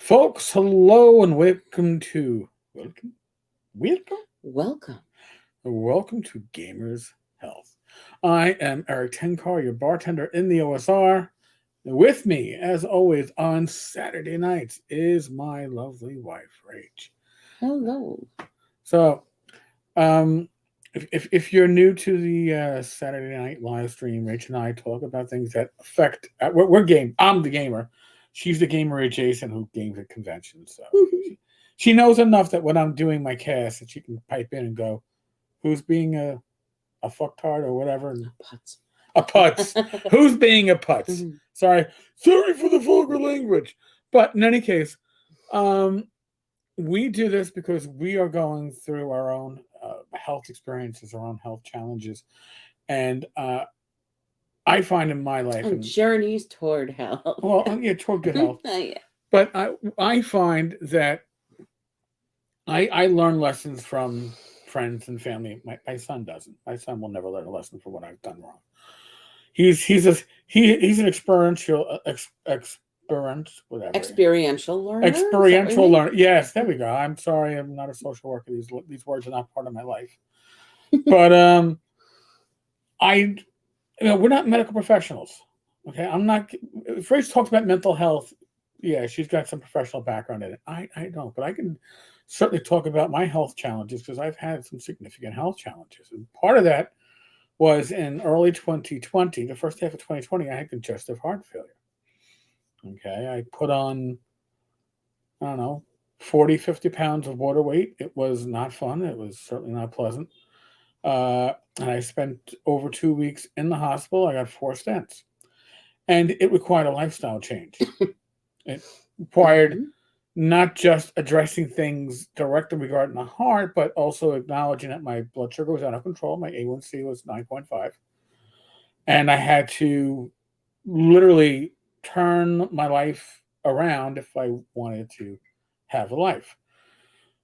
Folks, hello and welcome to welcome Welcome. welcome to Gamers Health. I am Rach Tenkar, your bartender in the OSR. With me, as always, on Saturday nights is my lovely wife, Rach. Hello. So, um, if you're new to the Saturday night live stream, Rach and I talk about things that affect. We're game. I'm the gamer. She's the gamer adjacent who games at conventions. So she knows enough that when I'm doing my cast, that she can pipe in and go, "Who's being a fucktard or whatever?" And Putz. a putz. Who's being a putz? Sorry for the vulgar language. But in any case, um, we do this because we are going through our own health experiences, our own health challenges, and I find in my life, and Journeys toward health. well, yeah, toward good health, Yeah. but I find that I learn lessons from friends and family. My son doesn't. My son will never learn a lesson for what I've done wrong. He's an experiential whatever. Experiential learner. Experiential learner. Yes, there we go. I'm sorry, I'm not a social worker. These words are not part of my life. But I, we're not medical professionals. Okay, I'm not. Grace talks about mental health. Yeah, she's got some professional background in it. I don't, but I can certainly talk about my health challenges because I've had some significant health challenges, and part of that was in early 2020, the first half of 2020, I had congestive heart failure. Okay, I put on, I don't know, 40, 50 pounds of water weight. It was not fun. It was certainly not pleasant. And I spent over 2 weeks in the hospital. I got 4 stents. And it required a lifestyle change. It required not just addressing things directly regarding the heart, but also acknowledging that my blood sugar was out of control. My A1C was 9.5. And I had to literally turn my life around if I wanted to have a life.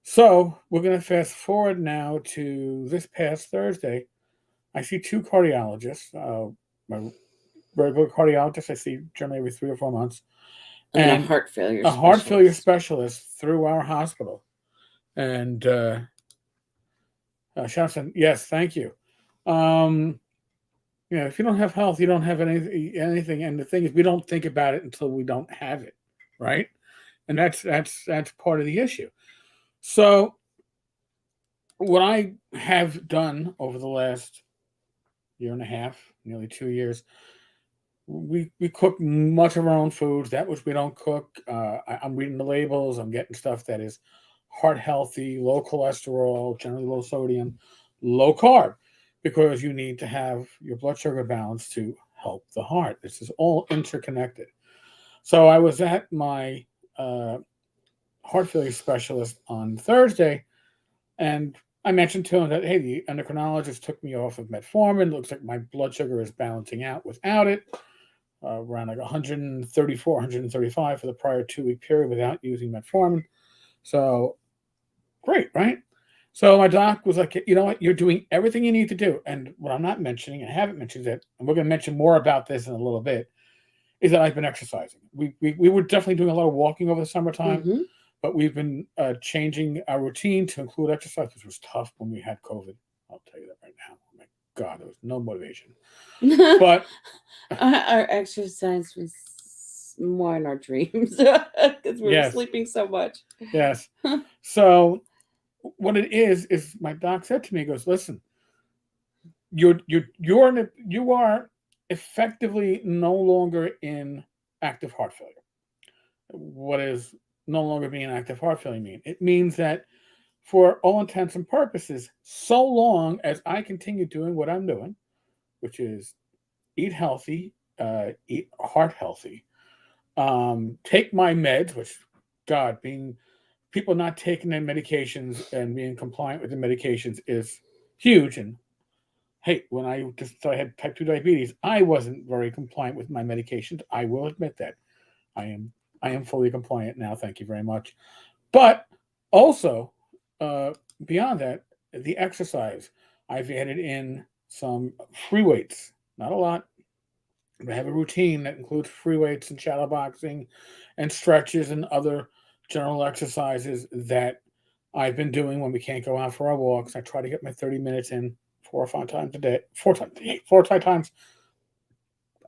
So we're going to fast forward now to this past Thursday. I see 2 cardiologists. My regular cardiologist I see generally every 3 or 4 months, and a heart failure heart failure specialist through our hospital. And Shasta, yes, thank you. If you don't have health, you don't have anything. And the thing is, we don't think about it until we don't have it, right? And that's part of the issue. So, what I have done over the last year and a half, nearly 2 years, we cook much of our own foods. That which we don't cook, I'm reading the labels. I'm getting stuff that is heart healthy, low cholesterol, generally low sodium, low carb, because you need to have your blood sugar balance to help the heart. This is all interconnected. So I was at my heart failure specialist on Thursday, and I mentioned to him that, hey, the endocrinologist took me off of metformin. Looks like my blood sugar is balancing out without it, around like 134, 135 for the prior 2 week period without using metformin. So great, right? So my doc was like, you know what, you're doing everything you need to do. And what I'm not mentioning, and I haven't mentioned it, and we're going to mention more about this in a little bit, is that I've been exercising. We were definitely doing a lot of walking over the summertime, but we've been changing our routine to include exercise, which was tough when we had COVID. I'll tell you that right now. Oh my God, there was no motivation. But our exercise was more in our dreams because we were sleeping so much. Yes. So what it is my doc said to me, he goes, listen, you are effectively no longer in active heart failure. What is no longer being active heart failure mean? It means that for all intents and purposes, so long as I continue doing what I'm doing, which is eat healthy, eat heart healthy, take my meds, which, God, being people not taking their medications and being compliant with the medications is huge. And hey, when I had type 2 diabetes, I wasn't very compliant with my medications. I will admit that. I am fully compliant now. Thank you very much. But also, beyond that, the exercise, I've added in some free weights. Not a lot. I have a routine that includes free weights and shadow boxing and stretches and other general exercises that I've been doing when we can't go out for our walks. I try to get my 30 minutes in 4 or 5 times a day, 4 or 5 times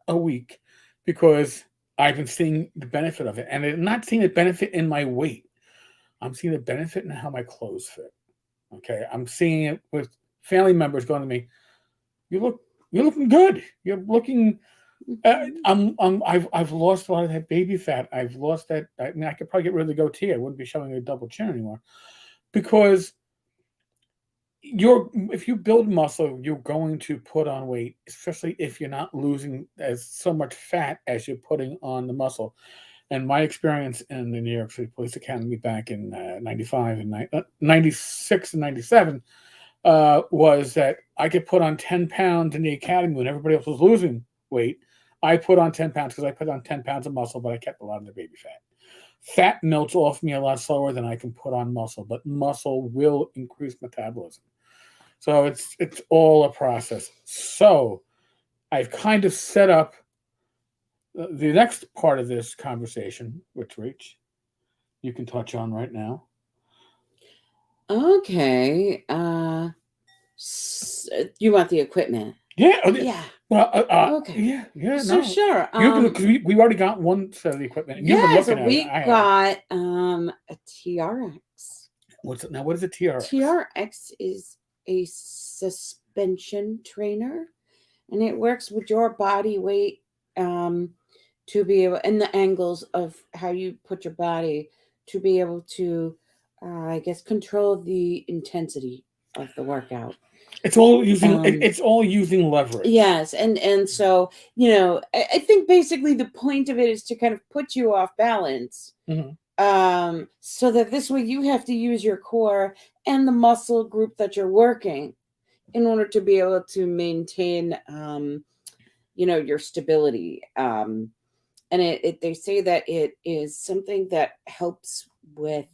a week, because I've been seeing the benefit of it. And I'm not seeing the benefit in my weight. I'm seeing the benefit in how my clothes fit. Okay. I'm seeing it with family members going to me, you're looking good. You're looking I've lost a lot of that baby fat. I've lost that. I mean, I could probably get rid of the goatee. I wouldn't be showing a double chin anymore, because if you build muscle, you're going to put on weight, especially if you're not losing as so much fat as you're putting on the muscle. And my experience in the New York City Police Academy back in 95 and 96 and 97 was that I could put on 10 pounds in the academy when everybody else was losing weight. I put on 10 pounds because I put on 10 pounds of muscle, but I kept a lot of the baby fat. Fat melts off me a lot slower than I can put on muscle, but muscle will increase metabolism. So it's all a process. So I've kind of set up the next part of this conversation, which, Rach, you can touch on right now. Okay. You want the equipment? Yeah. Yeah. Well, okay. Yeah. So No. sure. Because we already got one set of the equipment. And you've been looking at we it. got a TRX. What is a TRX? TRX is a suspension trainer, and it works with your body weight to be able, and the angles of how you put your body to be able to, I guess, control the intensity of the workout. It's all using leverage. Yes, and so I think basically the point of it is to kind of put you off balance, so that this way you have to use your core and the muscle group that you're working in order to be able to maintain, your stability. And they say that it is something that helps with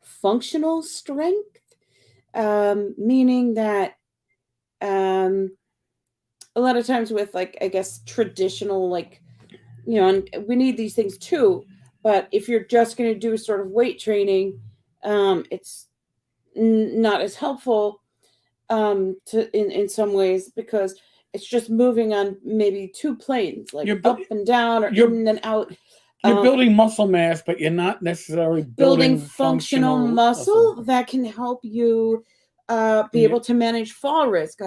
functional strength. Meaning that a lot of times with, like, I guess, traditional, like, and we need these things too, but if you're just going to do sort of weight training, it's not as helpful in some ways, because it's just moving on maybe two planes, like up and down or in and out. You're building muscle mass, but you're not necessarily building functional muscle that can help you be able to manage fall risk.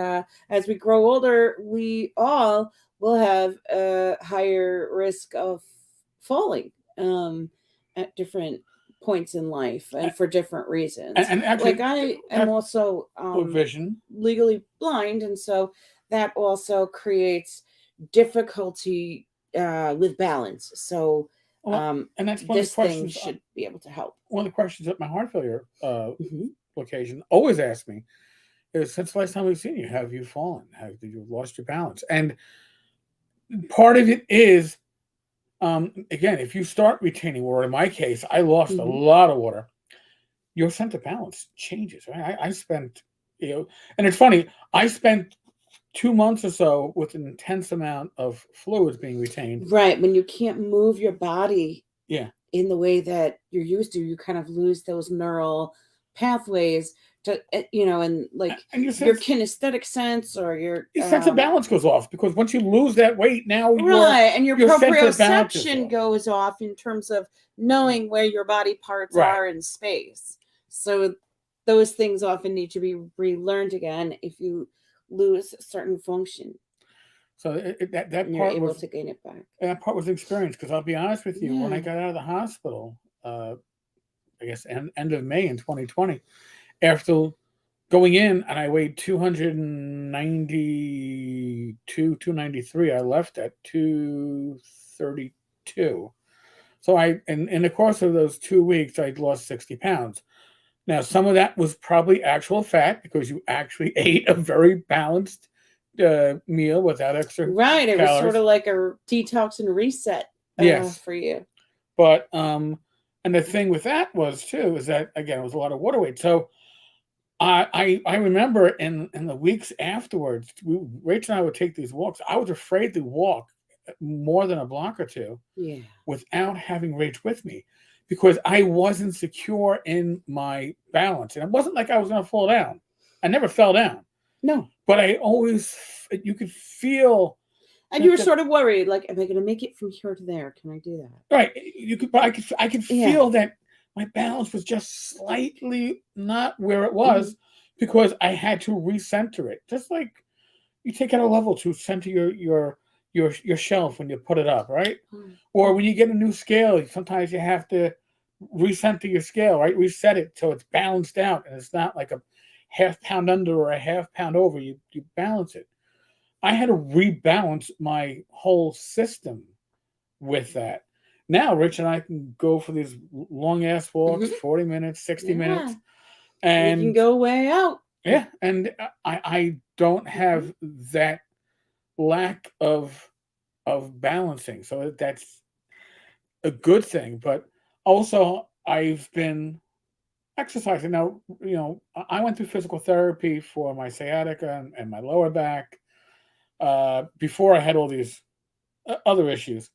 As we grow older, we all will have a higher risk of falling at different points in life and for different reasons. And actually, like I am also vision legally blind, and so that also creates difficulty with balance. So and that's one this of the questions thing should be able to help. One of the questions at my heart failure location always ask me is, since the last time we've seen you, have you fallen? Have you lost your balance? And part of it is, again, if you start retaining water, in my case, I lost a lot of water, your sense of balance changes. Right? I spent, and it's funny, I spent 2 months or so with an intense amount of fluids being retained. Right. When you can't move your body in the way that you're used to, you kind of lose those neural pathways to, and like your kinesthetic sense, or your sense of balance goes off, because once you lose that weight, now and your proprioception goes off in terms of knowing where your body parts are in space. So those things often need to be relearned again if you lose certain function. So that part you're able to gain it back. That part was experience, because I'll be honest with you, when I got out of the hospital, I guess end of May in 2020, after going in, and I weighed 292, 293, I left at 232. So in the course of those 2 weeks, I'd lost 60 pounds. Now, some of that was probably actual fat, because you actually ate a very balanced meal without extra Right. It calories. was sort of like a detox and reset for you. But and the thing with that was too, is that, again, it was a lot of water weight. So I remember in the weeks afterwards, Rach and I would take these walks. I was afraid to walk more than a block or two Yeah. without having Rach with me because I wasn't secure in my balance. And it wasn't like I was going to fall down. I never fell down. No. But I always, you could feel. And you were sort of worried, like, am I going to make it from here to there? Can I do that? Right. I could feel that my balance was just slightly not where it was because I had to recenter it. Just like you take out a level to center your shelf when you put it up, right? Or when you get a new scale, sometimes you have to recenter your scale, right? Reset it so it's balanced out and it's not like a half pound under or a half pound over. You balance it. I had to rebalance my whole system with that. Now, Rich and I can go for these long ass walks, 40 minutes, 60 minutes. And you can go way out. Yeah. And I don't have that lack of balancing. So that's a good thing. But also, I've been exercising. Now, I went through physical therapy for my sciatica and my lower back before I had all these other issues.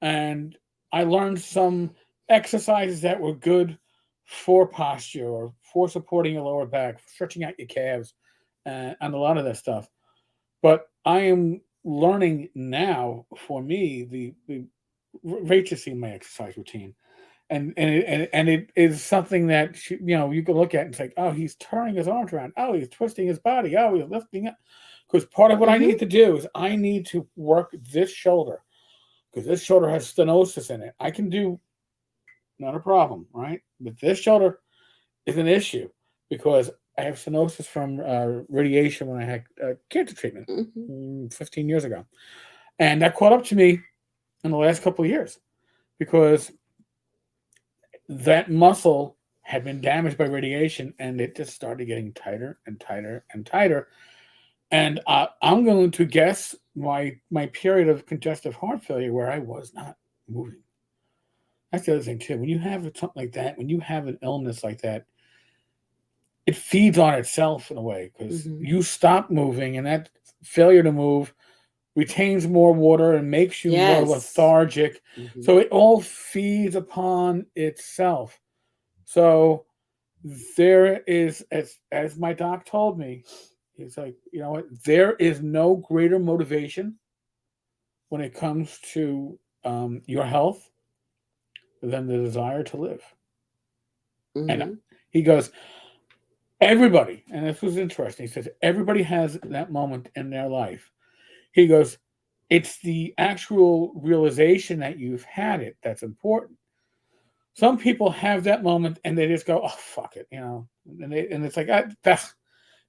And I learned some exercises that were good for posture or for supporting your lower back, stretching out your calves, and a lot of that stuff. But I am learning now, for me, the Rach has seen my exercise routine, and it is something that you can look at and say, oh, he's turning his arms around, oh, he's twisting his body, oh, he's lifting it. Because part of what I need to do is I need to work this shoulder. Because this shoulder has stenosis in it. I can do, not a problem, right? But this shoulder is an issue because I have stenosis from radiation when I had cancer treatment 15 years ago. And that caught up to me in the last couple of years because that muscle had been damaged by radiation and it just started getting tighter and tighter and tighter. And I'm going to guess my period of congestive heart failure where I was not moving. That's the other thing too. When you have something like that, when you have an illness like that, it feeds on itself in a way because you stop moving, and that failure to move retains more water and makes you more lethargic. So it all feeds upon itself. So there is, as my doc told me, he's like, you know what? There is no greater motivation when it comes to your health than the desire to live. And he goes, everybody, and this was interesting, he says, everybody has that moment in their life. He goes, it's the actual realization that you've had it that's important. Some people have that moment and they just go, oh, fuck it, and it's like, that's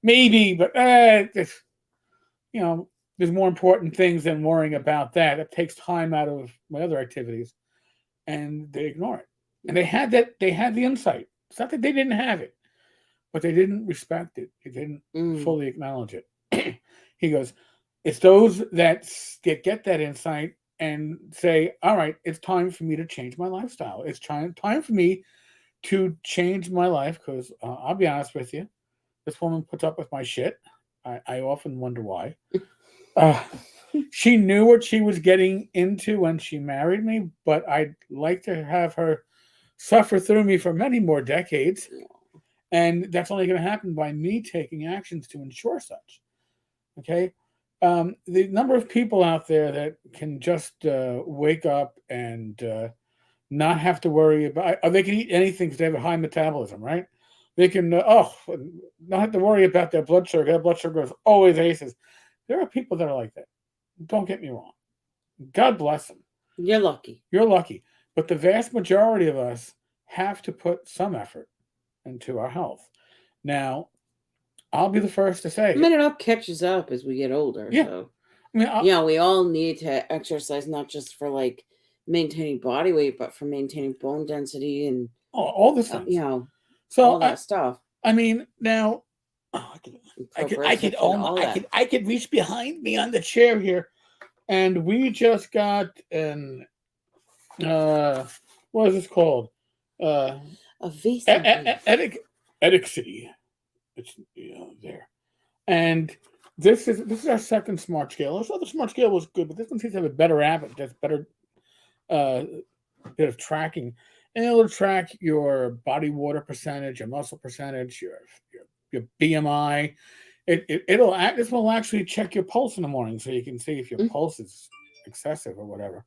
maybe, but there's more important things than worrying about that. It takes time out of my other activities, and they ignore it. And they had the insight. It's not that they didn't have it, but they didn't respect it. They didn't fully acknowledge it. He goes, it's those that get that insight and say, all right, it's time for me to change my lifestyle. It's time for me to change my life because I'll be honest with you, this woman puts up with my shit. I often wonder why. She knew what she was getting into when she married me, but I'd like to have her suffer through me for many more decades. And that's only going to happen by me taking actions to ensure such. Okay? The number of people out there that can just wake up and not have to worry about, they can eat anything because they have a high metabolism, right? They can, not have to worry about their blood sugar. Their blood sugar is always aces. There are people that are like that. Don't get me wrong. God bless them. You're lucky. You're lucky. But the vast majority of us have to put some effort into our health. Now, I'll be the first to say, I mean, it all catches up as we get older. Yeah. So, I mean, we all need to exercise, not just for like maintaining body weight, but for maintaining bone density and all this things. So all that stuff. I mean, now I could reach behind me on the chair here, and we just got an what is this called? A visa. Edixity. It's there, and This is our second smart scale. This other smart scale was good, but this one seems to have a better app. It does better uh, bit of tracking, and it'll track your body water percentage, your muscle percentage, your BMI. This will actually check your pulse in the morning, so you can see if your Mm. pulse is excessive or whatever.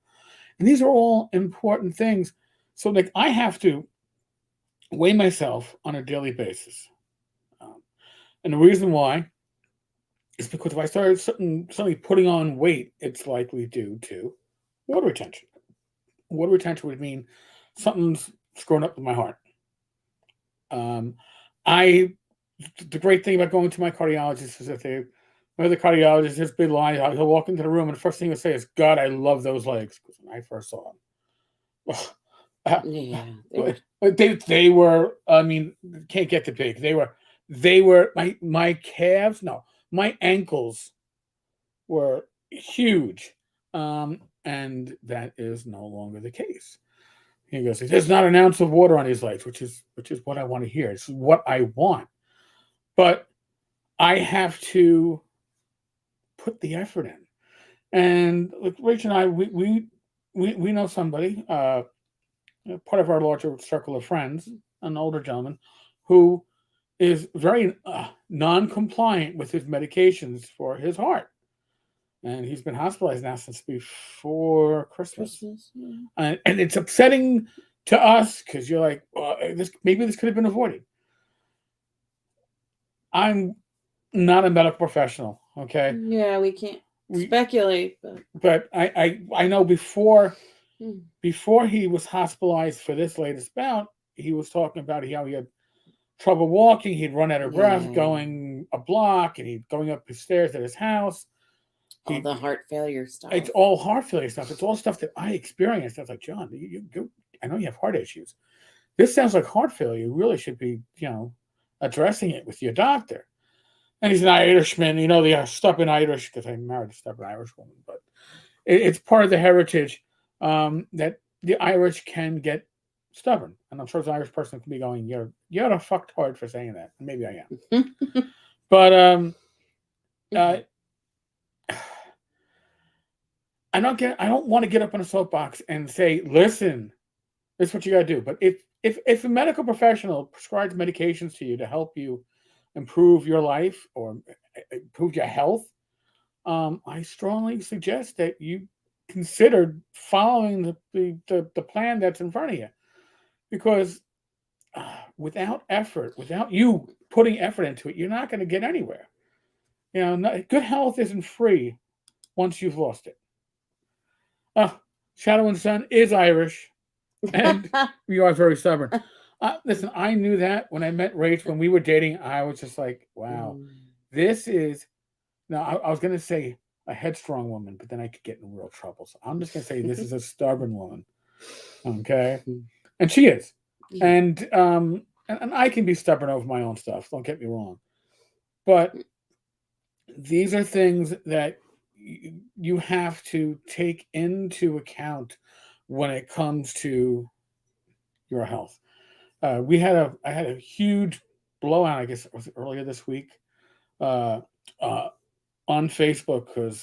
And these are all important things. So like I have to weigh myself on a daily basis, and the reason why is because if I started suddenly putting on weight, it's likely due to water retention. Water retention would mean something's screwing up with my heart. Um, I the great thing about going to my cardiologist is that one of the cardiologists has been lying. He'll walk into the room and the first thing he'll say is, "God, I love those legs." Because when I first saw them, Yeah, they were. I mean, can't get the big. They were my calves. No, my ankles were huge, and that is no longer the case. He goes, "There's not an ounce of water on his legs," which is what I want to hear. It's what I want, but I have to put the effort in. And like Rach and I, we know somebody, part of our larger circle of friends, an older gentleman, who is very non-compliant with his medications for his heart, and he's been hospitalized now since before Christmas. Yeah. And it's upsetting to us because you're like, well, this could have been avoided. I'm not a medical professional, okay? Yeah, we can't We, speculate, but I know before Hmm. he was hospitalized for this latest bout, he was talking about how he had trouble walking. He'd run out of breath Yeah. going a block, and he'd going up his stairs at his house. all the heart failure stuff. It's all heart failure stuff. It's all stuff that I experienced. I was like, John, I know you have heart issues. This sounds like heart failure. You really should be, addressing it with your doctor. And he's an Irishman, the stubborn Irish, because I married a stubborn Irish woman, but it's part of the heritage that the Irish can get stubborn. And I'm sure the Irish person can be going, you're a fucked hard for saying that. And maybe I am. But I don't want to get up on a soapbox and say, listen, this is what you got to do. But if a medical professional prescribes medications to you to help you improve your life or improve your health, I strongly suggest that you consider following the plan that's in front of you, because without effort, without you putting effort into it, you're not going to get anywhere. Good health isn't free once you've lost it. Shadow and Sun is Irish, and you are very stubborn. Listen, I knew that when I met Rach when we were dating. I was just like, wow, this is. Now, I was going to say a headstrong woman, but then I could get in real trouble. So I'm just going to say this is a stubborn woman. Okay. And she is. Yeah. And I can be stubborn over my own stuff. Don't get me wrong. But these are things that you have to take into account when it comes to your health. I had a huge blowout, I guess it was earlier this week, on Facebook, because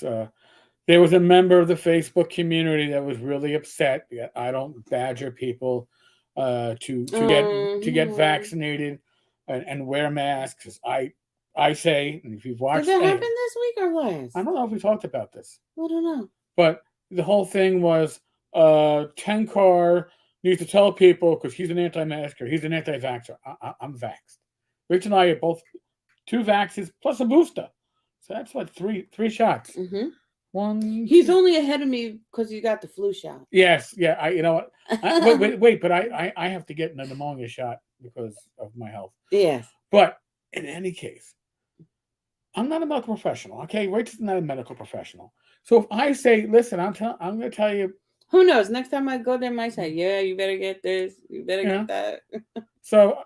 there was a member of the Facebook community that was really upset that I don't badger people to get vaccinated and wear masks. I say, and if you've watched, did that happen this week or last? I don't know if we talked about this. I don't know. But the whole thing was Tenkar needs to tell people, because he's an anti-masker, he's an anti-vaxxer. I'm vaxxed. Rich and I are both 2 vaxes plus a booster. So that's what, three shots. Mm-hmm. One. He's only ahead of me because you got the flu shot. Yes, yeah. You know what? Wait, but I have to get a pneumonia shot because of my health. Yes. But in any case, I'm not a medical professional. Okay, Rachel's not a medical professional. So if I say, listen, I'm going to tell you. Who knows? Next time I go there, I might say, yeah, you better get this. You better get that. So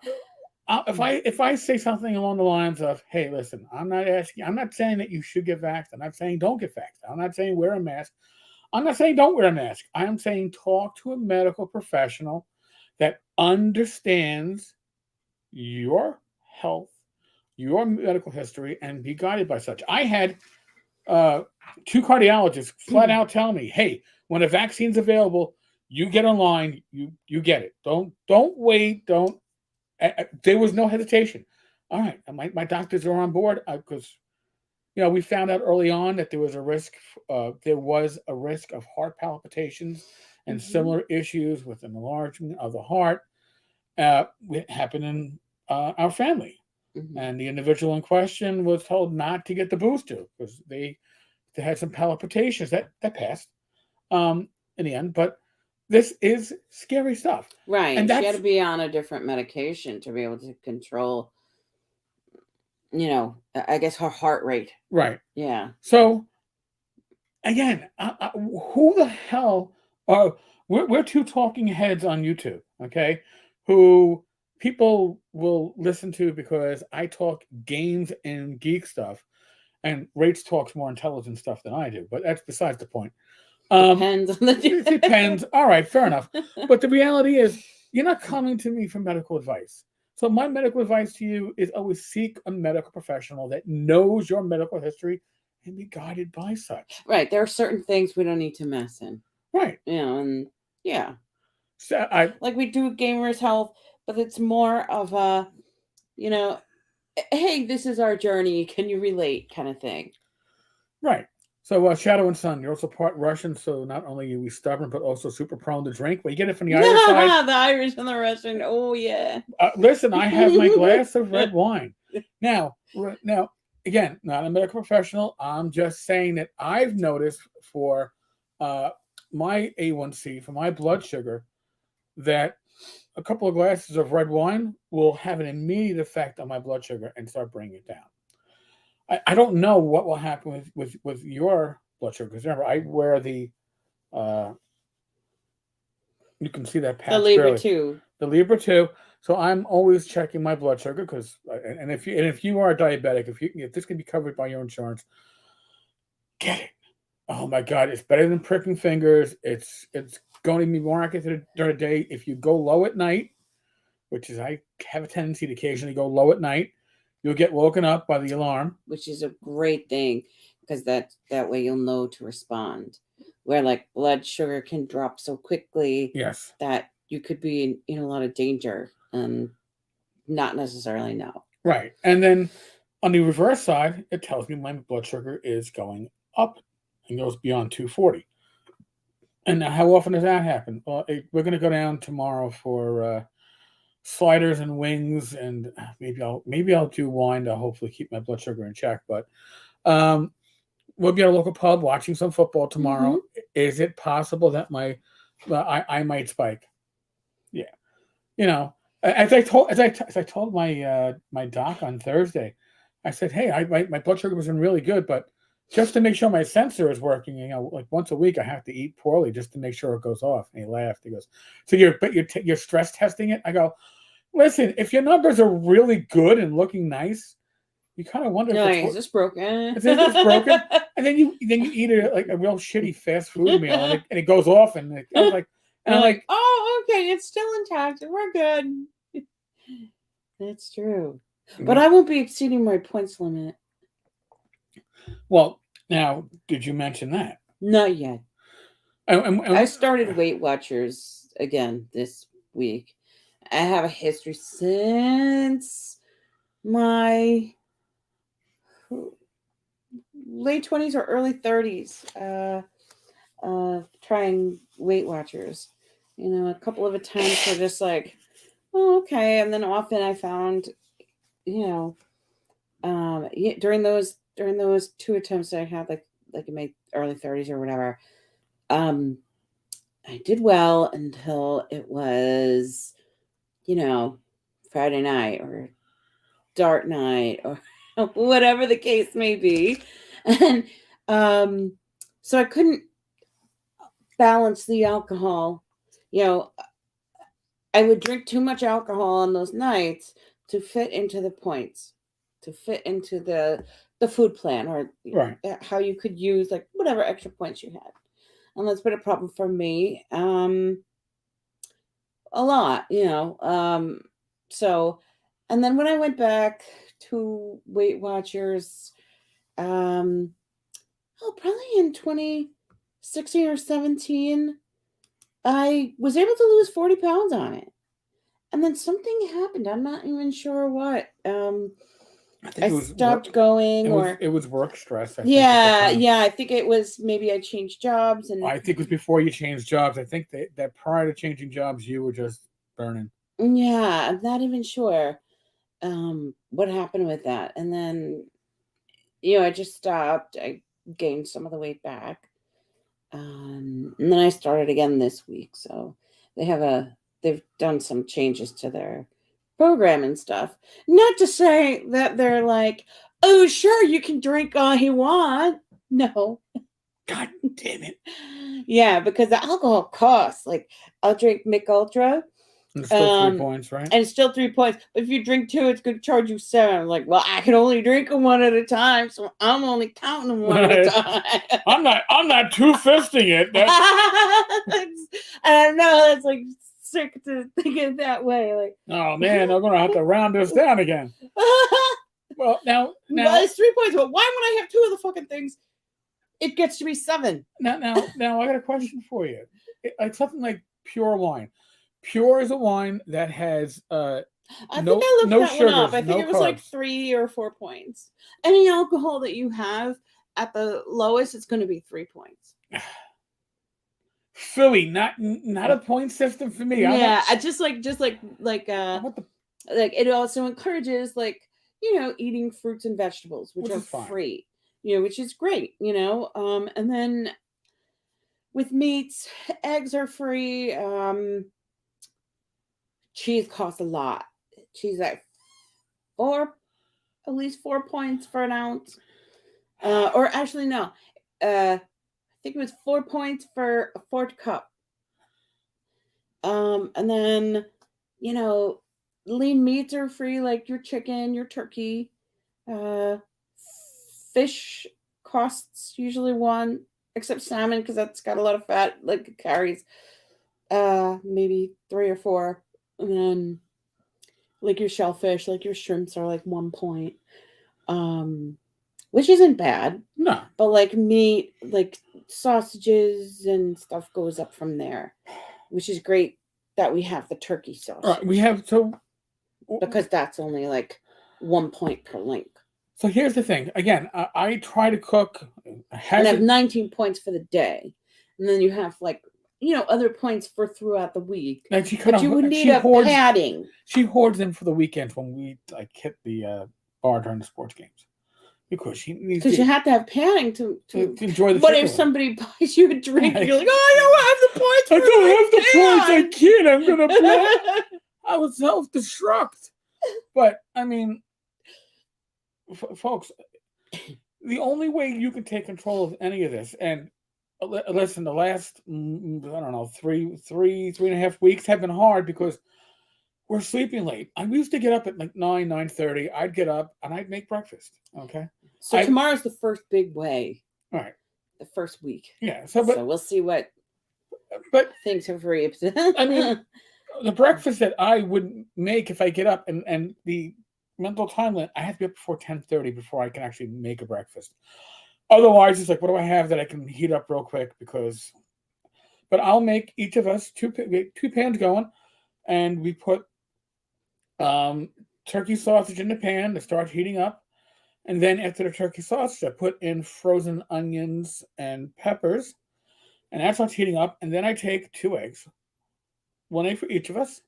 if I say something along the lines of, hey, listen, I'm not saying that you should get vaxxed. I'm not saying don't get vaxxed. I'm not saying wear a mask. I'm not saying don't wear a mask. I'm saying talk to a medical professional that understands your health, your medical history and be guided by such. I had two cardiologists flat out tell me, "Hey, when a vaccine's available, you get online, you get it. Don't wait. Don't." There was no hesitation. All right, my doctors are on board because we found out early on that there was a risk. There was a risk of heart palpitations and similar issues with an enlargement of the heart. It happened in our family, and the individual in question was told not to get the booster because they had some palpitations that passed in the end. But this is scary stuff, Right. and She had that's to be on a different medication to be able to control, I guess her heart rate. right. Yeah. So again, who the hell are we're two talking heads on YouTube, okay? Who people will listen to because I talk games and geek stuff, and Rach talks more intelligent stuff than I do, but that's besides the point. Depends on It the. depends. All right, fair enough. But the reality is, you're not coming to me for medical advice. So my medical advice to you is always seek a medical professional that knows your medical history and be guided by such. Right. There are certain things we don't need to mess in. Right. And yeah. So Like we do Gamers Health, but it's more of a, hey, this is our journey. Can you relate kind of thing. right. So Shadow and Sun, you're also part Russian, so not only are we stubborn, but also super prone to drink. But you get it from the Irish side. The Irish and the Russian. Oh yeah. Listen, I have my glass of red wine. Now, again, not a medical professional. I'm just saying that I've noticed for my A1C, for my blood sugar, that a couple of glasses of red wine will have an immediate effect on my blood sugar and start bringing it down. I don't know what will happen with your blood sugar, because remember, I wear the you can see that patch The Libra barely. 2. The Libra 2. So I'm always checking my blood sugar because, and if you are a diabetic, if this can be covered by your insurance, get it. Oh my God, it's better than pricking fingers. It's going to be more accurate during the day. If you go low at night, which is I have a tendency to occasionally go low at night, you'll get woken up by the alarm, which is a great thing because that way you'll know to respond. Where like blood sugar can drop so quickly, yes, that you could be in a lot of danger and not necessarily know. Right. And then on the reverse side, it tells me my blood sugar is going up and goes beyond 240. And now, how often does that happen? Well, we're going to go down tomorrow for sliders and wings, and maybe I'll do wine to hopefully keep my blood sugar in check. But we'll be at a local pub watching some football tomorrow. Is it possible that I might spike? Yeah, as I told my doc on Thursday, I said, hey, my blood sugar was in really good, but just to make sure my sensor is working, like once a week I have to eat poorly just to make sure it goes off. And he laughed. He goes, so you're stress testing it? I go, listen, if your numbers are really good and looking nice, you kind of wonder is this broken? Is this broken? And then you eat like a real shitty fast food meal, and it goes off, and I was like, and I'm like, oh, okay, it's still intact. We're good. That's true. But I won't be exceeding my points limit. Well, now, did you mention that? Not yet. And I started Weight Watchers again this week. I have a history since my late 20s or early 30s trying Weight Watchers. A couple of attempts were just like, oh, okay. And then often I found, during those 2 attempts that I had, like in my early 30s or whatever, I did well until it was, Friday night or dart night or whatever the case may be. And so I couldn't balance the alcohol. I would drink too much alcohol on those nights to fit into the points, to fit into the food plan, or right. how you could use like whatever extra points you had. And that's been a problem for me. A lot, so, and then when I went back to Weight Watchers. Probably in 2016 or 17. I was able to lose 40 pounds on it. And then something happened. I'm not even sure what. I stopped going, it was work stress. I think it was maybe I changed jobs, and I think it was before you changed jobs. I think that prior to changing jobs, you were just burning. Yeah, I'm not even sure what happened with that. And then, I just stopped. I gained some of the weight back, and then I started again this week. So they've done some changes to their program and stuff. Not to say that they're like, oh, sure, you can drink all you want. No. God damn it. Yeah, because the alcohol costs. Like, I'll drink Mick Ultra. And it's still 3 points, right? And it's still 3 points. But if you drink 2, it's going to charge you 7. I'm like, well, I can only drink them one at a time, so I'm only counting them one at a time. I'm not two-fisting it. I know, that's like sick to think it that way. Like, oh man, I'm gonna have to round this down again. Well, now it's 3 points. But why would I have 2 of the fucking things? It gets to be 7. Now, I got a question for you. It's something like pure wine. Pure is a wine that has I think I looked that sugars, one up. I think it was carbs. like 3 or 4 points. Any alcohol that you have at the lowest, it's going to be 3 points. Philly, not a point system for me. Yeah, like it also encourages eating fruits and vegetables, which are free. Which is great. And then with meats, eggs are free. Cheese costs a lot. Cheese at least 4 points for an ounce. Or actually, no. I think it was 4 points for a 4th cup. And then, lean meats are free, like your chicken, your turkey. Fish costs usually 1, except salmon, because that's got a lot of fat, like it carries maybe 3 or 4. And then like your shellfish, like your shrimps are like 1 point. Which isn't bad. No. But like meat, like sausages and stuff goes up from there. Which is great that we have the turkey sausage. Right, we have because that's only like 1 point per link. So here's the thing. Again, I try to cook. And I have 19 points for the day. And then you have other points for throughout the week. But you would need padding. She hoards them for the weekends when we hit the bar during the sports games. Because you have to have padding to enjoy the. But if somebody buys you a drink, you're like, oh, I don't have the points. I don't have the points. I can't. I'm gonna blow. I was self-destruct. But I mean, folks, the only way you can take control of any of this, and listen, the last I don't know 3.5 weeks have been hard because we're sleeping late. I used to get up at like 9:30. I'd get up and I'd make breakfast. Okay. So tomorrow's the first big way. All right. The first week. Yeah. So we'll see what. But things have reaped. I mean, the breakfast that I would make if I get up and the mental time limit, I have to be up before 10:30 before I can actually make a breakfast. Otherwise, it's like, what do I have that I can heat up real quick? But I'll make each of us two pans going, and we put turkey sausage in the pan to start heating up. And then after the turkey sausage, I put in frozen onions and peppers, and that starts heating up. And then I take 2 eggs, 1 egg for each of us,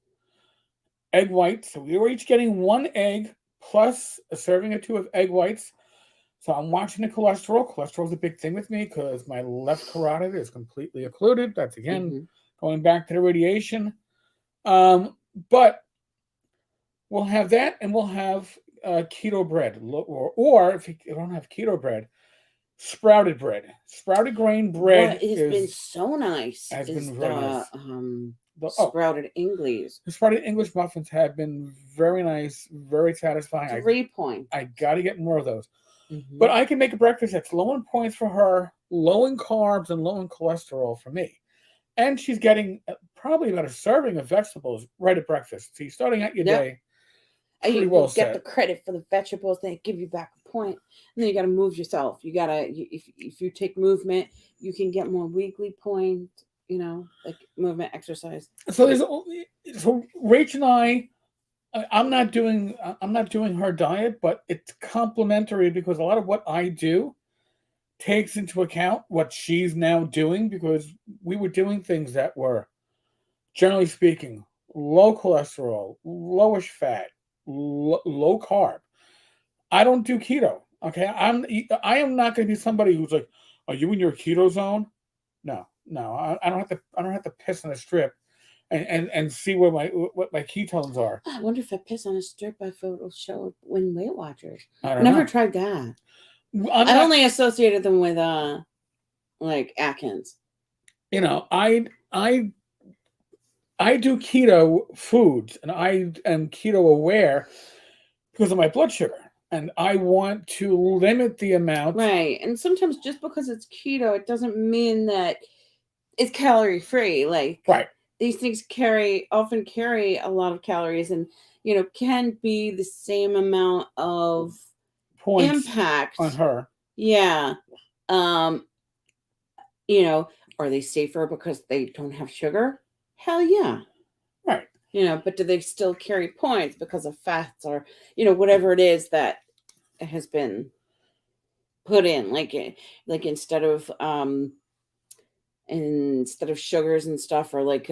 egg whites. So we were each getting 1 egg plus a serving or 2 of egg whites. So I'm watching the cholesterol. Cholesterol is a big thing with me because my left carotid is completely occluded. That's, again, going back to the radiation. But we'll have that, and we'll have keto bread. Or if you don't have keto bread, sprouted bread. Sprouted grain bread. It has been so nice. Has been very nice. Sprouted English. The sprouted English muffins have been very nice, very satisfying. 3 points. I got to get more of those. But I can make a breakfast that's low in points for her, low in carbs, and low in cholesterol for me. And she's getting probably about a serving of vegetables right at breakfast. So you're starting out your day. Pretty you well get said. the credit for the vegetables, they give you back a point, and then you got to move yourself. You got to if you take movement, you can get more weekly points. You know, like movement exercise. So Rach and I'm not doing her diet, but it's complementary because a lot of what I do takes into account what she's now doing, because we were doing things that were, generally speaking, low cholesterol, lowish fat, low carb. I don't do keto. Okay, I am not going to be somebody who's like, "Are you in your keto zone?" No, no, I don't have to. I don't have to piss on a strip and see where what my ketones are. I wonder if I piss on a strip, if it'll show up in Weight Watchers. I don't Never know. tried that. I'm I not, only associated them with like Atkins. you know, I do keto foods, and I am keto aware because of my blood sugar, and I want to limit the amount. Right, and sometimes just because it's keto, it doesn't mean that it's calorie free. Like Right. these things often carry a lot of calories, and can be the same amount of Points impact on her. Yeah. Are they safer because they don't have sugar? Hell yeah. Right. But do they still carry points because of fats or whatever it is that has been put in, like instead of sugars and stuff, or like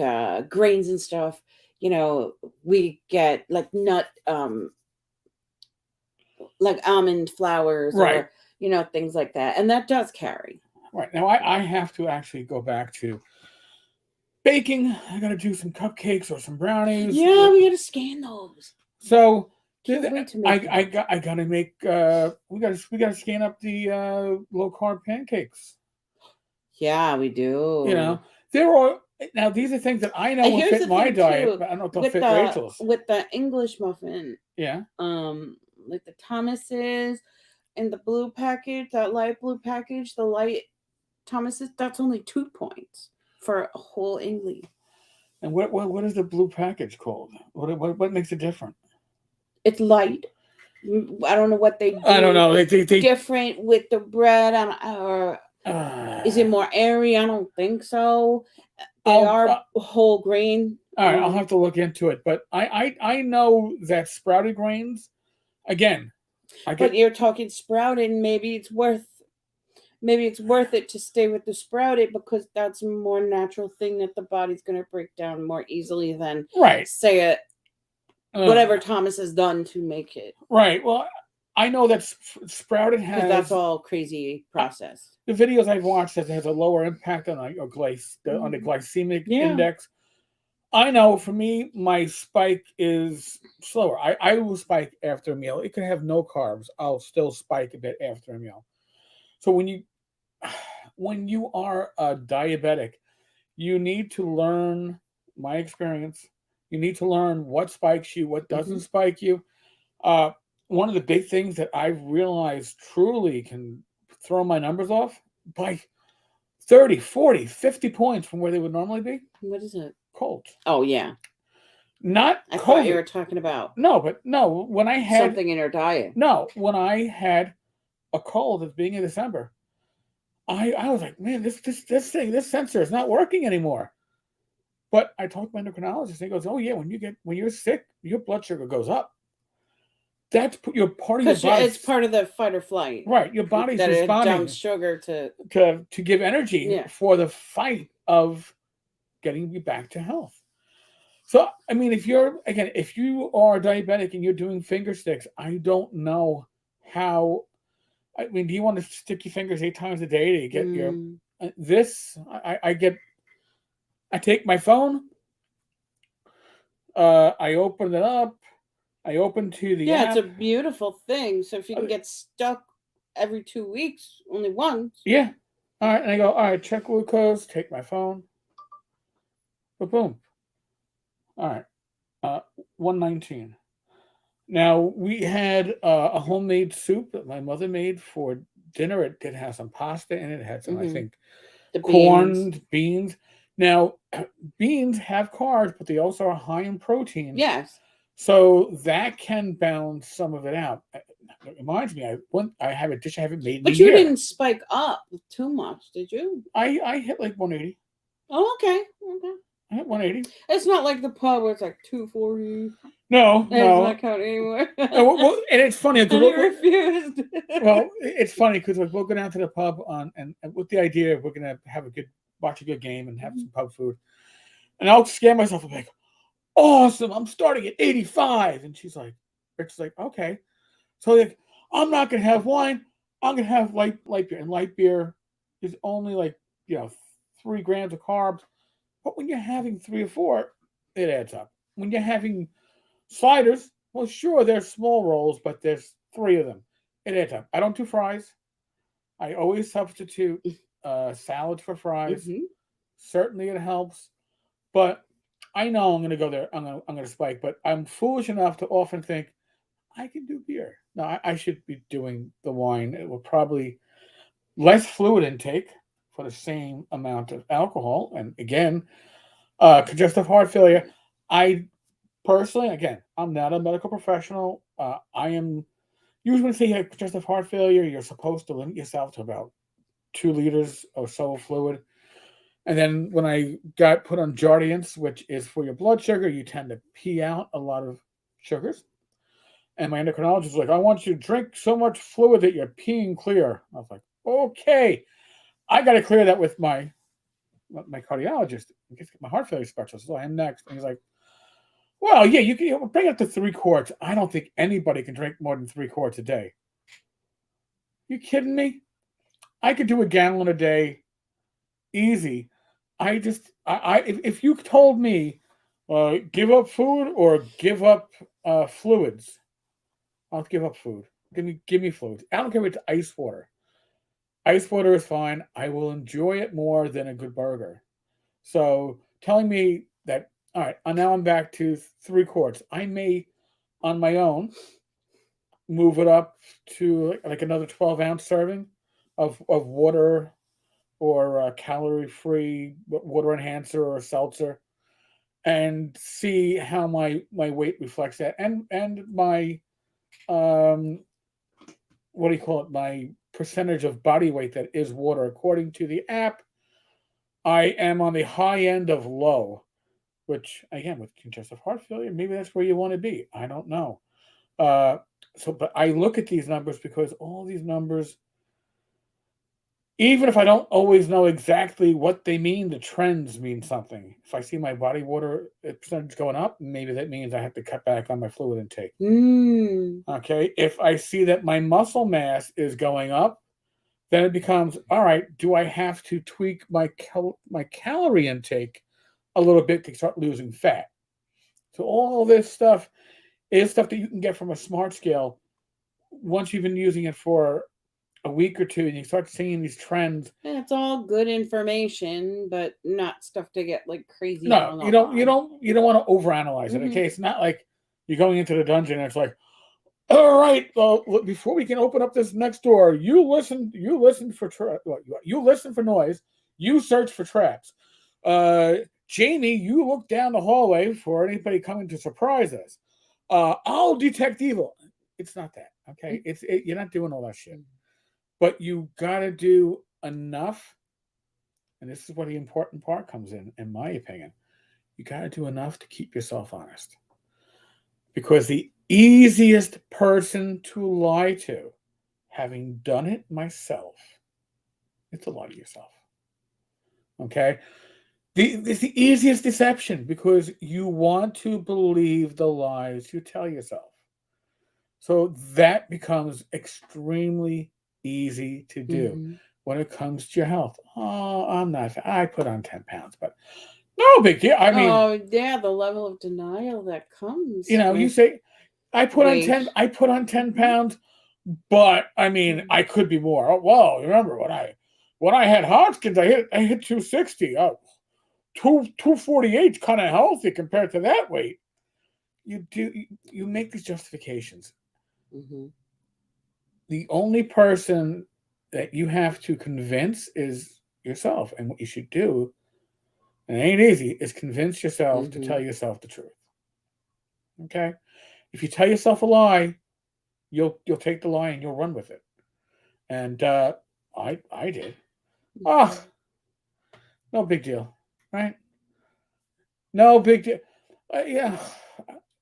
grains and stuff, we get like like almond flours, Right. or things like that, and that does carry. Right. Now I have to actually go back to baking. I got to do some cupcakes or some brownies. Yeah, we got to scan those. So Can't wait to make I got to make we got to scan up the low carb pancakes. Yeah, we do. There are now, these are things that I know will Here's fit the my thing, diet, too, but I don't know if they'll with fit the Rachel's. with the English muffin, Yeah. like the Thomas's and the blue package, that light blue package, the light Thomas's, that's only 2 points for a whole English. And what is the blue package called? What makes it different? It's light. I don't know what they do. I don't know. They different with the bread, or is it more airy? I don't think so. They are whole grain. All right, I'll have to look into it. But I know that sprouted grains, again, but you're talking sprouted. Maybe it's worth it to stay with the sprouted, because that's a more natural thing that the body's going to break down more easily than say it whatever Thomas has done to make it. Right. Well, I know that sprouted has, because that's all crazy process. The videos I've watched that has a lower impact on on the glycemic index. I know for me, my spike is slower. I will spike after a meal. It can have no carbs. I'll still spike a bit after a meal. So when you are a diabetic, you need to learn, my experience, you need to learn what spikes you, what doesn't spike you. One of the big things that I've realized truly can throw my numbers off by 30, 40, 50 points from where they would normally be. What is it? Cold. Oh, yeah. Not I COVID. thought you were talking about when I had something in your diet. No, when I had a cold at the beginning of December, I was like, man, this sensor is not working anymore. But I talked to my endocrinologist, and he goes, oh yeah, when you're sick, your blood sugar goes up. That's your part of your body. It's part of the fight or flight. Right, your body's responding sugar to give energy for the fight of getting you back to health. So, I mean, if you are diabetic and you're doing finger sticks, I don't know how. I mean, do you want to stick your fingers 8 times a day to get your this? I take my phone. I open it up. I open to the app. It's a beautiful thing. So if you can get stuck every 2 weeks, only once. Yeah. All right. And I go, all right, check glucose, take my phone. Boom. All right. 119. Now, we had a homemade soup that my mother made for dinner. It did have some pasta in it. It had some, I think, corned beans. Now, beans have carbs, but they also are high in protein. Yes. So that can balance some of it out. It reminds me, I have a dish I haven't made in a But you year. didn't spike up too much, did you? I hit like 180. Oh, okay. I hit 180. It's not like the pub where it's like 240. No, It's no. not counting anymore. Well, and it's funny And because he refused. well, it's funny because we'll go down to the pub and with the idea we're gonna have watch a good game and have some pub food, and I'll scare myself. I'm like, awesome! I'm starting at 85, and she's like, okay. So like, I'm not gonna have wine. I'm gonna have light beer, and light beer is only like 3 grams of carbs. But when you're having 3 or 4, it adds up. When you're having sliders, well, sure, they're small rolls, but there's 3 of them. It adds up. I don't do fries. I always substitute salad for fries. Mhm. Certainly, it helps. But I know I'm going to go there. I'm going to spike. But I'm foolish enough to often think I can do beer. No, I should be doing the wine. It will probably less fluid intake for the same amount of alcohol. And again, congestive heart failure. I personally, again, I'm not a medical professional. I am usually when you say you have congestive heart failure, you're supposed to limit yourself to about 2 liters or so of fluid. And then when I got put on Jardiance, which is for your blood sugar, you tend to pee out a lot of sugars. And my endocrinologist was like, I want you to drink so much fluid that you're peeing clear. I was like, okay. I got to clear that with my cardiologist, my heart failure specialist. So I am next. And he's like, well, yeah, you can bring up to 3 quarts. I don't think anybody can drink more than 3 quarts a day. You kidding me? I could do a gallon a day, easy. If you told me, give up food or give up fluids, I'll give up food. Give me fluids. I don't care if it's ice water. Ice water is fine. I will enjoy it more than a good burger. So telling me that, all right, now I'm back to 3 quarts. I may, on my own, move it up to like another 12-ounce serving of water or calorie-free water enhancer or seltzer, and see how my weight reflects that, and my what do you call it? My percentage of body weight that is water. According to the app, I am on the high end of low, which again with congestive heart failure, maybe that's where you want to be. I don't know. Uh, but I look at these numbers because all these numbers, even if I don't always know exactly what they mean, the trends mean something. If I see my body water percentage going up, maybe that means I have to cut back on my fluid intake. Okay. If I see that my muscle mass is going up, then it becomes, all right, do I have to tweak my calorie intake a little bit to start losing fat? So all this stuff is stuff that you can get from a smart scale once you've been using it for a week or two and you start seeing these trends. And it's all good information, but not stuff to get like crazy. No, you don't want to overanalyze it. Okay. It's not like you're going into the dungeon and it's like, all right, before we can open up this next door, you listen for noise, you search for traps. Jamie, you look down the hallway for anybody coming to surprise us. I'll detect evil. It's not that, okay? You're not doing all that shit. But you got to do enough, and this is where the important part comes in my opinion. You got to do enough to keep yourself honest. Because the easiest person to lie to, having done it myself, is to lie to yourself. Okay? It's the easiest deception because you want to believe the lies you tell yourself. So that becomes extremely easy to do when it comes to your health. Oh, I'm not. I put on 10 pounds, but no big deal. I mean, oh yeah, the level of denial that comes. You say, I put on 10. I put on 10 pounds, but I mean, I could be more. Oh, well, remember when I had Hodgkins, I hit 260. Oh, 248 kind of healthy compared to that weight. You make these justifications. The only person that you have to convince is yourself, and what you should do, and it ain't easy, is convince yourself to tell yourself the truth. Okay, if you tell yourself a lie, you'll take the lie and you'll run with it. And I did. Oh, no big deal, right? No big deal. Yeah,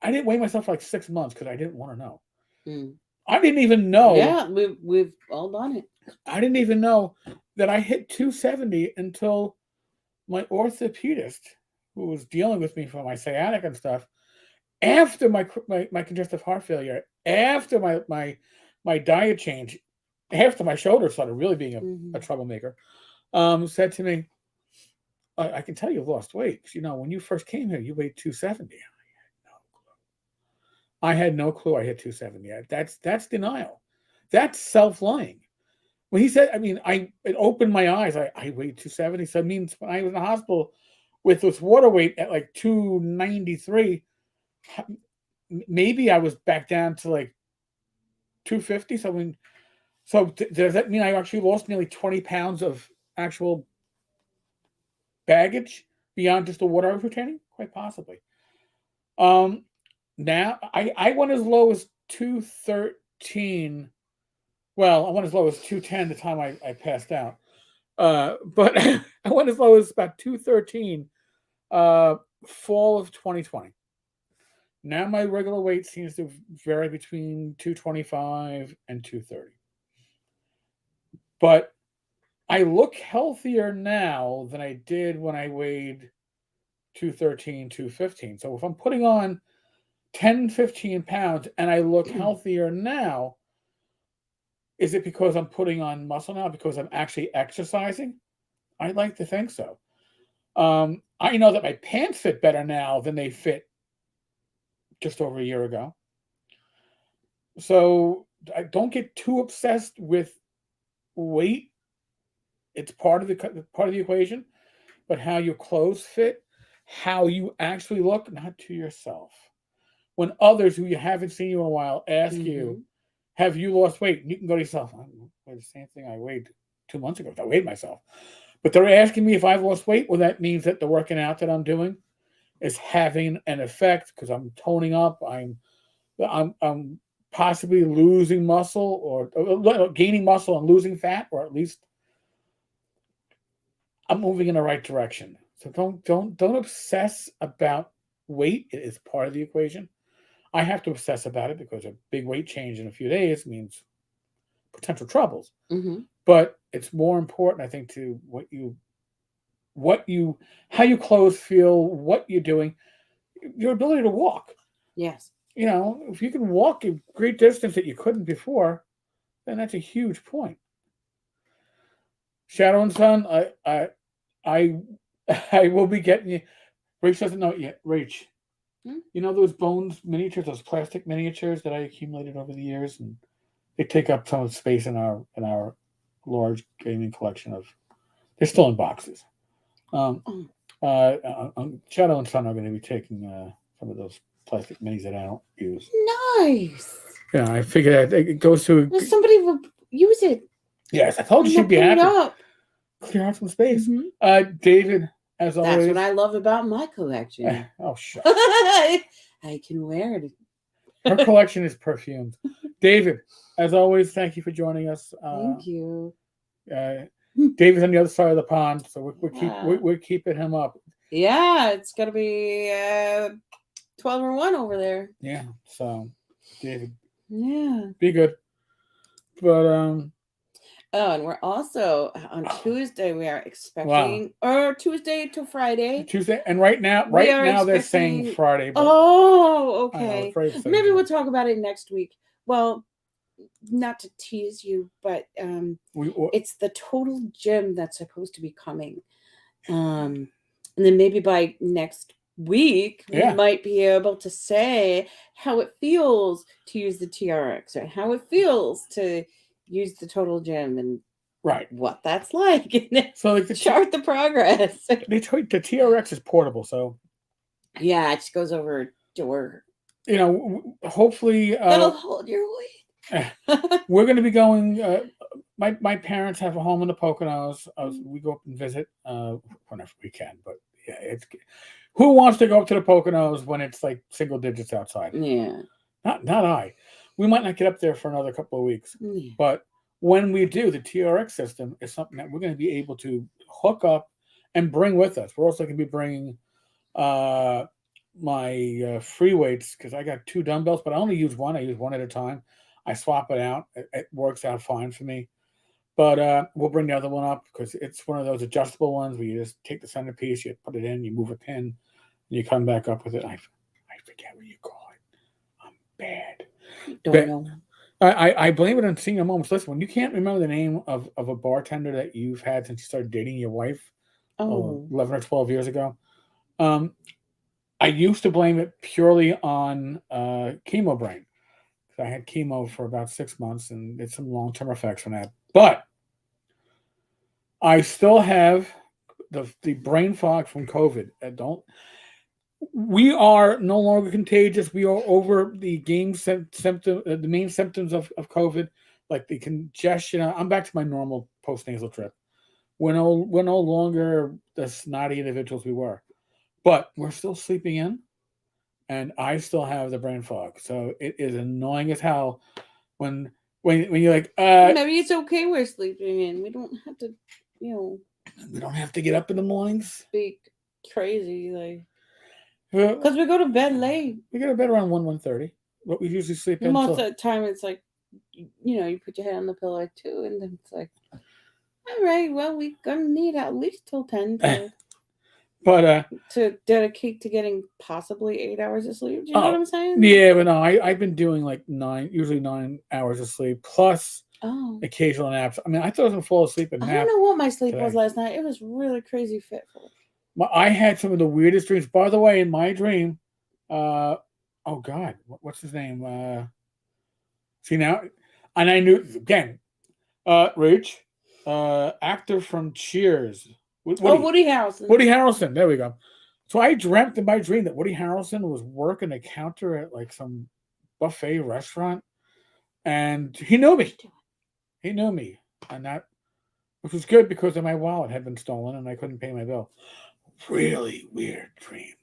I didn't weigh myself for like 6 months because I didn't want to know. Mm. I didn't even know. Yeah, we've all done it. I didn't even know that I hit 270 until my orthopedist, who was dealing with me for my sciatic and stuff, after my congestive heart failure, after my diet change, after my shoulder started really being a troublemaker, said to me, I can tell you've lost weight. 'Cause, when you first came here, you weighed 270. I had no clue I hit 270. That's denial. That's self-lying. When he said, it opened my eyes. I weighed 270. So it means when I was in the hospital with this water weight at like 293, maybe I was back down to like 250. So does that mean I actually lost nearly 20 pounds of actual baggage beyond just the water I was retaining? Quite possibly. Now I went as low as 213. Well, I went as low as 210 the time I passed out. But I went as low as about 213 fall of 2020. Now my regular weight seems to vary between 225 and 230. But I look healthier now than I did when I weighed 213, 215. So if I'm putting on 10, 15 pounds and I look healthier now, is it because I'm putting on muscle now? Because I'm actually exercising? I'd like to think so. I know that my pants fit better now than they fit just over a year ago. So I don't get too obsessed with weight. It's part of the equation, but how your clothes fit, how you actually look, not to yourself. When others who you haven't seen you in a while ask you, "Have you lost weight?" And you can go to yourself, "I weighed the same thing I weighed 2 months ago. I weighed myself." But they're asking me if I've lost weight. Well, that means that the working out that I'm doing is having an effect because I'm toning up. I'm possibly losing muscle or gaining muscle and losing fat, or at least I'm moving in the right direction. So don't obsess about weight. It is part of the equation. I have to obsess about it because a big weight change in a few days means potential troubles. But it's more important, I think, to how your clothes feel, what you're doing, your ability to walk. Yes. If you can walk a great distance that you couldn't before, then that's a huge point. Shadow and Sun, I will be getting you. Rach doesn't know it yet. Rach, those bones miniatures, those plastic miniatures that I accumulated over the years, and they take up some space in our large gaming collection of. They're still in boxes. Shadow and Sun are going to be taking some of those plastic minis that I don't use. Nice. Yeah, I figured that it goes to. Well, somebody will use it. Yes, I told you she'd be happy. Clear out some space. David, as always. That's what I love about my collection. Oh, sure. I can wear it. Her collection is perfumed. David, as always, thank you for joining us. Thank you. David's on the other side of the pond, so we're keeping him up. Yeah, it's gonna be 12-1 over there. Yeah. So, David. Yeah. Be good. But and we're also on Tuesday. We are expecting, or Tuesday to Friday. Tuesday, and right now they're saying Friday. Oh, okay. Maybe so. We'll talk about it next week. Well, not to tease you, but it's the Total Gym that's supposed to be coming, and then maybe by next week we might be able to say how it feels to use the TRX or how it feels to use the Total Gym and what that's like. So like chart the progress. The TRX is portable, so yeah, it just goes over a door. Hopefully that'll hold your weight. We're going to be going. My parents have a home in the Poconos. We go up and visit whenever we can. But yeah, Who wants to go up to the Poconos when it's like single digits outside? Yeah. Not I. We might not get up there for another couple of weeks, Yeah. but when we do, the TRX system is something that we're going to be able to hook up and bring with us. We're also going to be bringing my free weights because I got 2 dumbbells, but I only use one. I use one at a time. I swap it out. It works out fine for me. But we'll bring the other one up because it's one of those adjustable ones where you just take the centerpiece, you put it in, you move a pin, and you come back up with it. I forget what you call it. I'm bad. Don't know. I blame it on senior moments. Listen, when you can't remember the name of a bartender that you've had since you started dating your wife, 11 or 12 years ago, I used to blame it purely on chemo brain. I had chemo for about 6 months and it's some long-term effects from that. But I still have the brain fog from COVID. We are no longer contagious. We are over the the main symptoms of COVID, like the congestion. I'm back to my normal post-nasal trip. We're no longer the snotty individuals we were. But we're still sleeping in, and I still have the brain fog. So it is annoying as hell when you're like, maybe it's okay we're sleeping in. We don't have to, we don't have to get up in the mornings. Be crazy, like, because we go to bed late. We go to bed around 1:30. But we usually sleep in. Most of the time, it's like, you put your head on the pillow at 2, and then it's like, all right, well, we're gonna need at least till 10 to dedicate to getting possibly 8 hours of sleep. Do you know what I'm saying? Yeah, but no, I've been doing like usually 9 hours of sleep plus occasional naps. I mean, I thought I was gonna fall asleep and nap. I don't know what my sleep was last night. It was really crazy fitful. I had some of the weirdest dreams. By the way, in my dream, oh God, what's his name? See now, and I knew again, Rach, actor from Cheers. Woody Harrelson. Woody Harrelson. There we go. So I dreamt in my dream that Woody Harrelson was working a counter at like some buffet restaurant, and he knew me. He knew me, and that, which was good because my wallet had been stolen and I couldn't pay my bill. Really weird dream.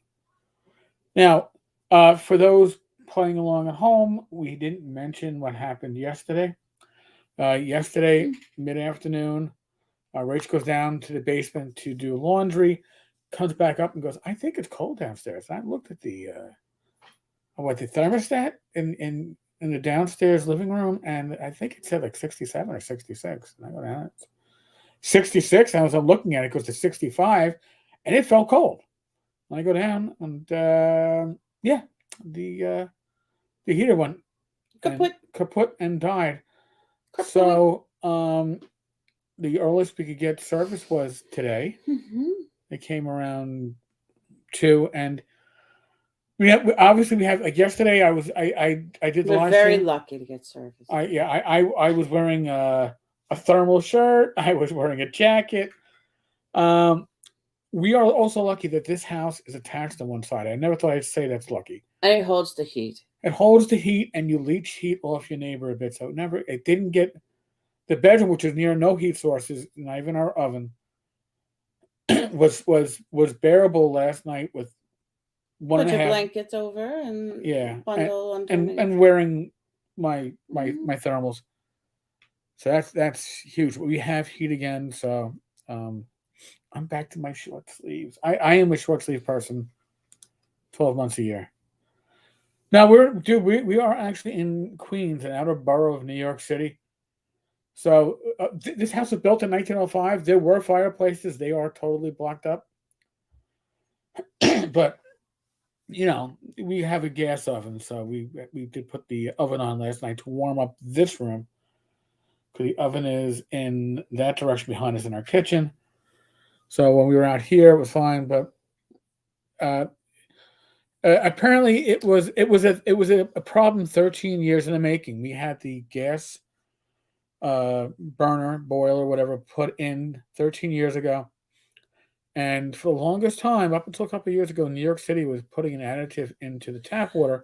Now, for those playing along at home, we didn't mention what happened yesterday. Yesterday, mid-afternoon, Rach goes down to the basement to do laundry, comes back up and goes, I think it's cold downstairs. And I looked at the thermostat in the downstairs living room, and I think it said like 67 or 66. And I go down, it's 66. And as I'm looking at it, it goes to 65, and it felt cold. And I go down, and the heater went kaput and died. Kaput. So the earliest we could get service was today. Mm-hmm. It came around 2, and we have like yesterday. I did the We're live very stream. lucky to get service. I was wearing a thermal shirt. I was wearing a jacket. We are also lucky that this house is attached to one side. I never thought I'd say that's lucky. And it holds the heat. It holds the heat, and you leach heat off your neighbor a bit. So it didn't get the bedroom, which is near no heat sources, not even our oven, was bearable last night with one Put and a half blankets over and bundle and wearing my thermals. So that's huge. We have heat again, so I'm back to my short sleeves. I am a short sleeve person. 12 months a year. Now we are actually in Queens, an outer borough of New York City. So this house was built in 1905. There were fireplaces. They are totally blocked up. But we have a gas oven, so we did put the oven on last night to warm up this room. Because the oven is in that direction behind us in our kitchen. So when we were out here, it was fine. But apparently, it was a problem 13 years in the making. We had the gas burner, boiler, whatever, put in 13 years ago. And for the longest time, up until a couple of years ago, New York City was putting an additive into the tap water,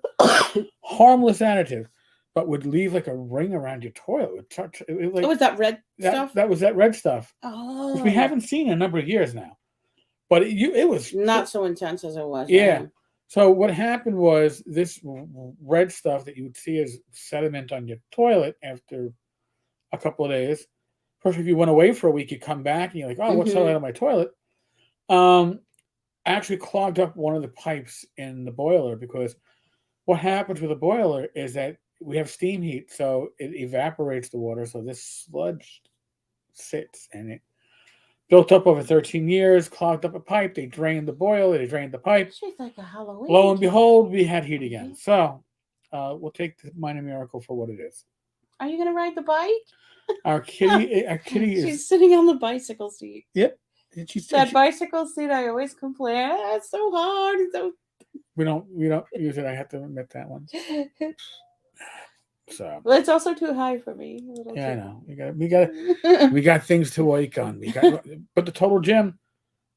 harmless additive, but would leave like a ring around your toilet. Was that red stuff? That was that red stuff. Oh. Which we haven't seen in a number of years now. but it was not so intense as it was. Yeah. So what happened was this red stuff that you would see as sediment on your toilet after a couple of days. First, if you went away for a week, you come back and you're like, oh, what's that on my toilet? Actually clogged up one of the pipes in the boiler, because what happens with a boiler is that we have steam heat, so it evaporates the water. So this sludge sits, and it built up over 13 years, clogged up a pipe. They drained the boiler, they drained the pipe. She's like a Halloween. Lo and behold, we had heat again. So we'll take the minor miracle for what it is. Are you gonna ride the bike? Our kitty is. She's sitting on the bicycle seat. Yep. That bicycle seat, I always complain. It's so hard. It's so... We don't use it. I have to admit that one. So. Well, it's also too high for me. Yeah, I know. We got things to work on. But the total gym,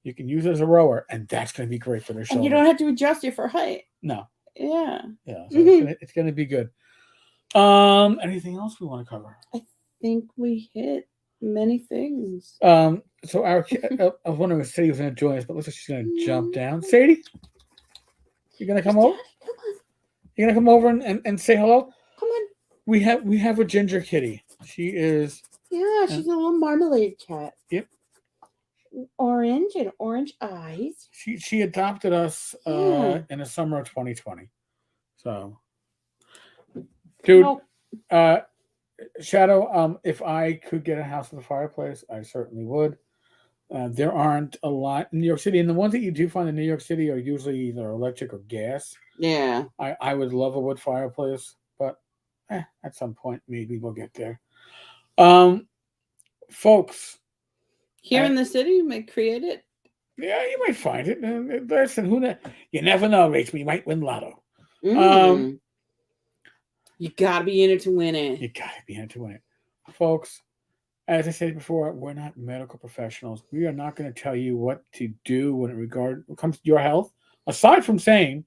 you can use it as a rower, and that's going to be great for the shoulder. And you don't have to adjust it for height. No. Yeah. Yeah. So it's going to be good. Anything else we want to cover? I think we hit many things. So I was wondering if Sadie was going to join us, but looks like she's going to jump down. Sadie, you going to come over? Come on. You going to come over and say hello? Come on. We have a ginger kitty. She is. Yeah, she's a little marmalade cat. Yep. Orange and orange eyes. She adopted us in the summer of 2020. So, dude, Shadow, if I could get a house with a fireplace, I certainly would. There aren't a lot in New York City, and the ones that you do find in New York City are usually either electric or gas. Yeah. I would love a wood fireplace, but at some point maybe we'll get there. Folks, here in the city, you might create it. Yeah, you might find it. Listen, you never know, Rach. We might win lotto. You gotta be in it to win it. You gotta be in it to win it, folks. As I said before, we're not medical professionals. We are not going to tell you what to do when it comes to your health. Aside from saying,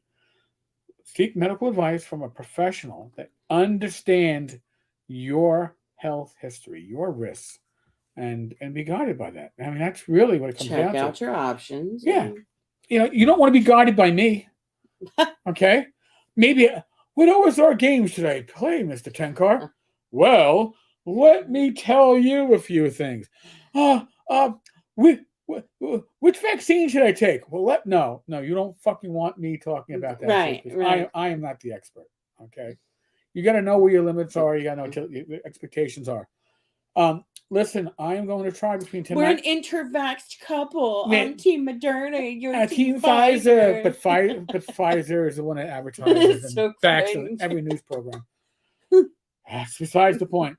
seek medical advice from a professional that understands your health history, your risks, and be guided by that. I mean, that's really what it comes down to. Check out your options. Yeah. You don't want to be guided by me. Okay? Maybe, what OSR games should I play, Mr. Tenkar? Well, let me tell you a few things. Which vaccine should I take? Well, no, you don't fucking want me talking about that. Right. I am not the expert. Okay? You got to know where your limits are. You got to know what your expectations are. Listen, I am going to try between 10 We're an inter-vaxxed couple. I'm Team Moderna. You're Team Pfizer. But Pfizer is the one that advertises and backs every news program. That's besides the point.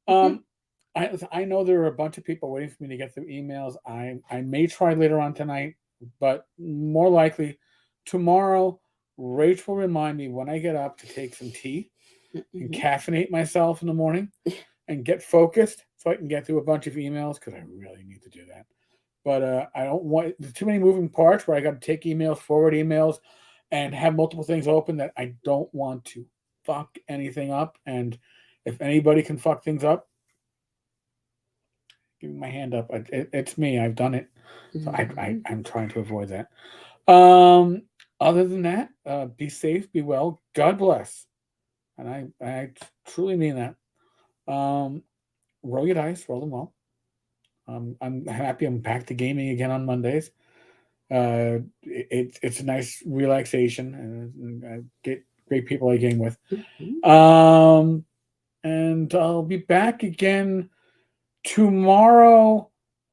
I know there are a bunch of people waiting for me to get through emails. I may try later on tonight, but more likely tomorrow, Rach will remind me when I get up to take some tea and caffeinate myself in the morning and get focused so I can get through a bunch of emails, because I really need to do that. But I don't want too many moving parts where I got to take emails, forward emails, and have multiple things open that I don't want to fuck anything up. And if anybody can fuck things up, give me my hand up. It's me. I've done it. So I'm trying to avoid that. Other than that, be safe, be well. God bless. And I truly mean that. Roll your dice, roll them well. I'm happy I'm back to gaming again on Mondays. It's a nice relaxation, and I get great people I game with. And I'll be back again tomorrow.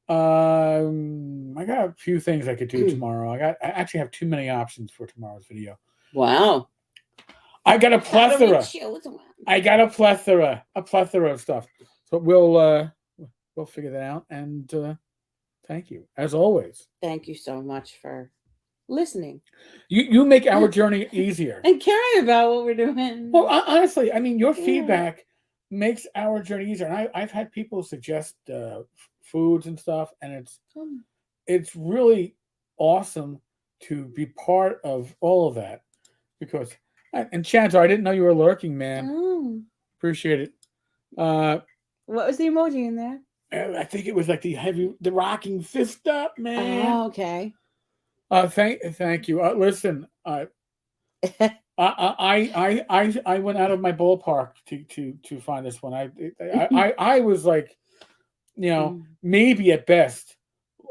I got a few things I could do tomorrow. I actually have too many options for tomorrow's video. Wow. I got a plethora. I got a plethora of stuff. So we'll figure that out. And thank you, as always. Thank you so much for listening. You make our journey easier and caring about what we're doing. Well, honestly, I mean, your feedback makes our journey easier. And I've had people suggest foods and stuff, and it's really awesome to be part of all of that. Because, and Chanzo, I didn't know you were lurking, man. Appreciate it. What was the emoji in there? I think it was like the rocking fist up, man. Oh, okay. Thank you. Listen, I went out of my ballpark to find this one. I was like, maybe at best,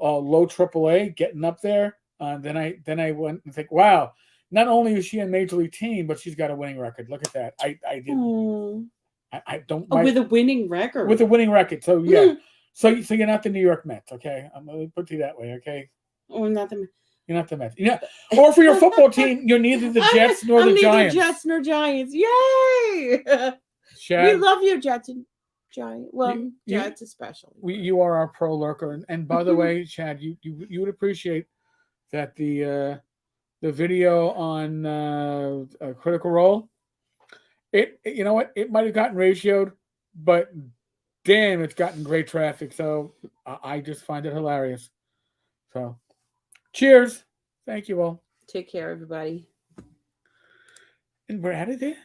low AAA, getting up there. Then I went and think, wow, not only is she a major league team, but she's got a winning record. Look at that. I didn't. I don't. With a winning record. With a winning record. So yeah. So you're not the New York Mets, okay? I'm gonna put it that way, okay? Or not the. You're not the Mets. Yeah. Or for your football team, you're neither the Jets nor the Giants. Neither Jets nor Giants. Yay! We love you, Jets and Giants. Well, Jets especially. You are our pro lurker, and by the way, Chad, you would appreciate that the video on Critical Role. You know what? It might have gotten ratioed, but damn, it's gotten great traffic. So I just find it hilarious. So. Cheers. Thank you all. Take care, everybody. And we're out of there?